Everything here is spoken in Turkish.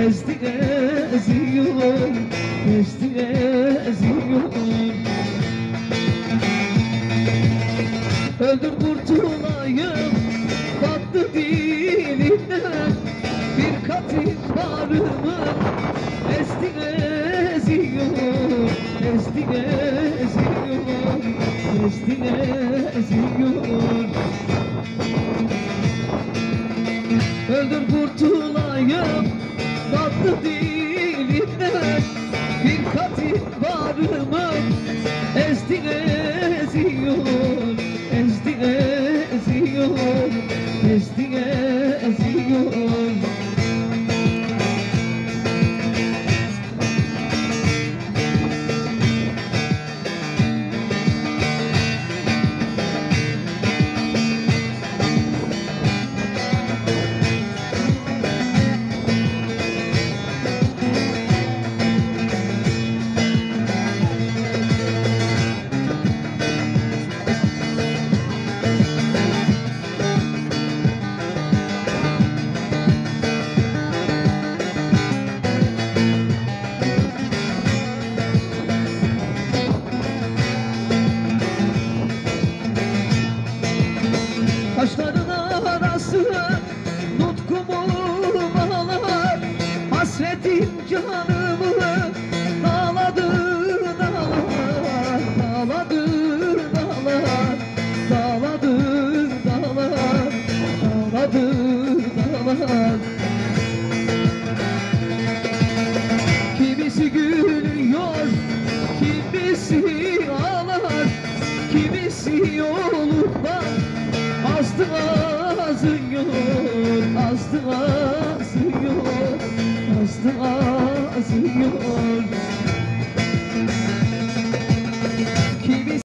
ezdi eziyor, ezdi eziyor. Öldür kurtulayım battı dilinden, bir katil varımı ezdi eziyor, ezdi eziyor, ezdi eziyor. Öldür kurtulayım tatlı dilinden, bir katil varımı ezdi eziyor, ezdi eziyor, ezdi eziyor. Kaşların arası nutkumu bağlar, hasretin canımı dağladı, dağlar, dağladı, dağlar, dağladı, dağlar, dağladı, dağlar. Kimisi gülüyor, kimisi ağlar, kimisi yolundan azdı azıyor, azdı azıyor, azdı azıyor.